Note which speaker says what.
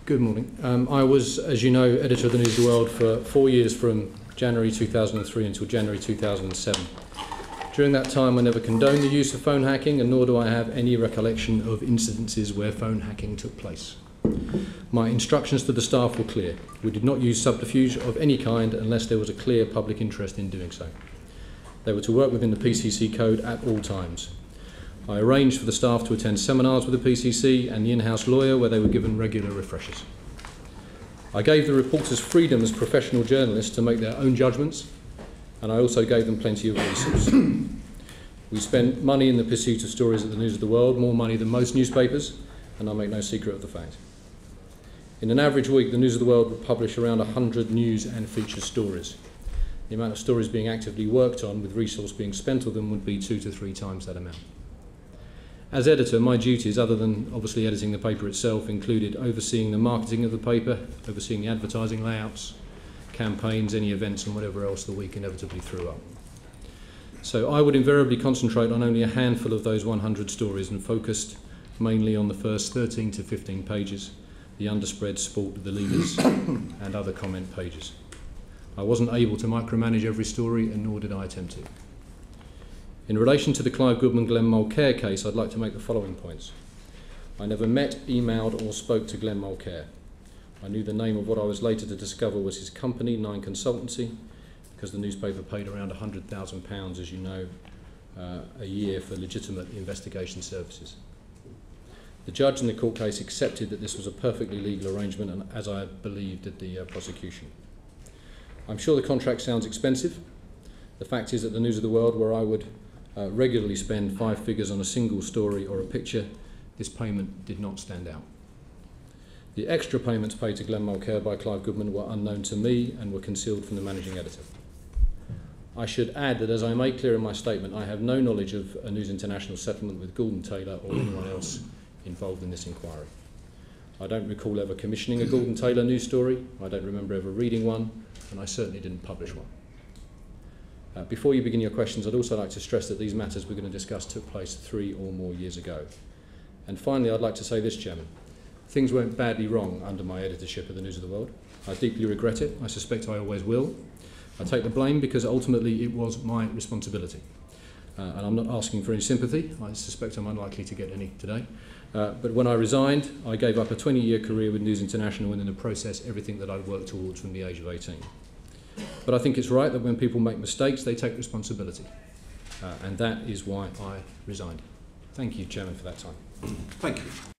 Speaker 1: Good morning. I was, as you know, editor of the News of the World for 4 years, from January 2003 until January 2007. During that time, I never condoned the use of phone hacking, and nor do I have any recollection of incidences where phone hacking took place. My instructions to the staff were clear. We did not use subterfuge of any kind unless there was a clear public interest in doing so. They were to work within the PCC code at all times. I arranged for the staff to attend seminars with the PCC and the in-house lawyer, where they were given regular refreshers. I gave the reporters freedom as professional journalists to make their own judgments, and I also gave them plenty of resource. We spent money in the pursuit of stories at the News of the World, more money than most newspapers, and I make no secret of the fact. In an average week, the News of the World would publish around 100 news and feature stories. The amount of stories being actively worked on, with resource being spent on them, would be 2 to 3 times that amount. As editor, my duties, other than obviously editing the paper itself, included overseeing the marketing of the paper, overseeing the advertising layouts, campaigns, any events, and whatever else the week inevitably threw up. So I would invariably concentrate on only a handful of those 100 stories and focused mainly on the first 13 to 15 pages, the underspread, sport, the leaders, and other comment pages. I wasn't able to micromanage every story, and nor did I attempt to. In relation to the Clive Goodman-Glenn Mulcaire case, I'd like to make the following points. I never met, emailed, or spoke to Glenn Mulcaire. I knew the name of what I was later to discover was his company, Nine Consultancy, because the newspaper paid around £100,000, as you know, a year for legitimate investigation services. The judge in the court case accepted that this was a perfectly legal arrangement, and as I believed did the prosecution. I'm sure the contract sounds expensive. The fact is that the News of the World, where I would regularly spend 5 figures on a single story or a picture, this payment did not stand out. The extra payments paid to Glenn Mulcaire by Clive Goodman were unknown to me and were concealed from the managing editor. I should add that, as I made clear in my statement, I have no knowledge of a News International settlement with Gould & Taylor or anyone else involved in this inquiry. I don't recall ever commissioning a Gould & Taylor news story, I don't remember ever reading one, and I certainly didn't publish one. Before you begin your questions, I'd also like to stress that these matters we're going to discuss took place 3 or more years ago. And finally, I'd like to say this, Chairman. Things went badly wrong under my editorship of the News of the World. I deeply regret it. I suspect I always will. I take the blame because ultimately it was my responsibility. And I'm not asking for any sympathy. I suspect I'm unlikely to get any today. But when I resigned, I gave up a 20-year career with News International, and in the process, everything that I'd worked towards from the age of 18. But I think it's right that when people make mistakes, they take responsibility. And that is why I resigned. Thank you, Chairman, for that time.
Speaker 2: Thank you.